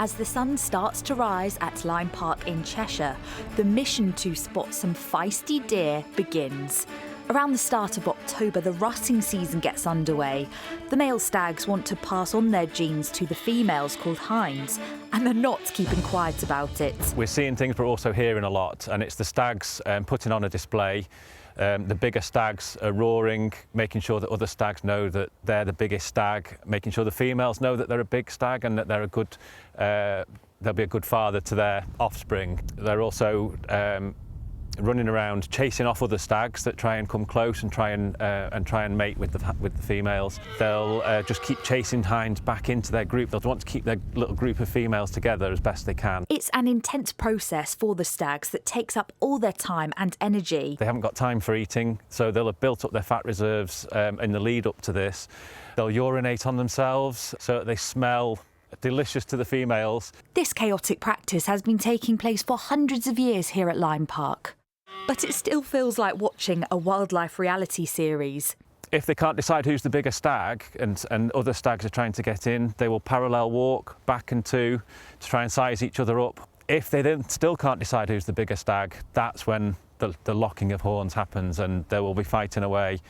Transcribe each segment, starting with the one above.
As the sun starts to rise at Lyme Park in Cheshire, the mission to spot some feisty deer begins. Around the start of October, the rutting season gets underway. The male stags want to pass on their genes to the females called hinds, and they're not keeping quiet about it. We're seeing things, but also hearing a lot, and it's the stags putting on a display. The bigger stags are roaring, making sure that other stags know that they're the biggest stag, making sure the females know that they're a big stag and that they're they'll be a good father to their offspring. They're also running around chasing off other stags that try and come close and try and mate with the females. They'll just keep chasing hinds back into their group. They'll want to keep their little group of females together as best they can. It's an intense process for the stags that takes up all their time and energy. They haven't got time for eating, so they'll have built up their fat reserves in the lead up to this. They'll urinate on themselves so that they smell delicious to the females. This chaotic practice has been taking place for hundreds of years here at Lyme Park. But it still feels like watching a wildlife reality series. If they can't decide who's the bigger stag and other stags are trying to get in, they will parallel walk back and two to try and size each other up. If they then still can't decide who's the bigger stag, that's when the locking of horns happens and they will be fighting away.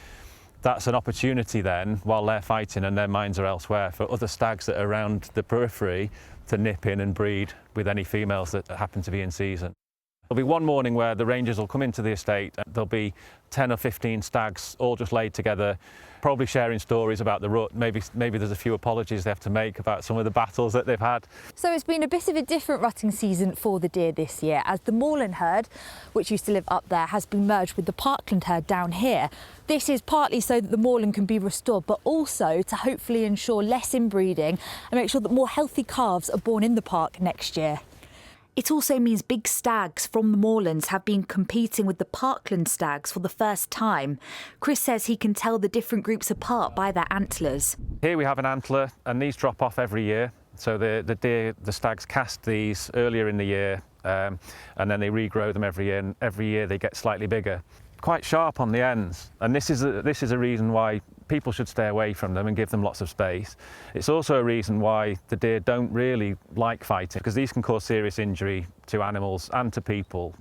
That's an opportunity then, while they're fighting and their minds are elsewhere, for other stags that are around the periphery to nip in and breed with any females that happen to be in season. There'll be one morning where the rangers will come into the estate and there'll be 10 or 15 stags all just laid together, probably sharing stories about the rut. Maybe there's a few apologies they have to make about some of the battles that they've had. So it's been a bit of a different rutting season for the deer this year, as the moorland herd, which used to live up there, has been merged with the parkland herd down here. This is partly so that the moorland can be restored, but also to hopefully ensure less inbreeding and make sure that more healthy calves are born in the park next year. It also means big stags from the moorlands have been competing with the parkland stags for the first time. Chris says he can tell the different groups apart by their antlers. Here we have an antler, and these drop off every year. So the stags cast these earlier in the year, and then they regrow them every year, and every year they get slightly bigger. Quite sharp on the ends, and this is a reason why people should stay away from them and give them lots of space. It's also a reason why the deer don't really like fighting, because these can cause serious injury to animals and to people.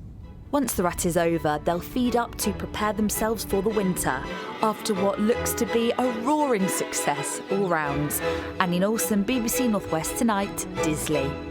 Once the rut is over, they'll feed up to prepare themselves for the winter, after what looks to be a roaring success all round. Annie Olsen, BBC North West Tonight, Disley.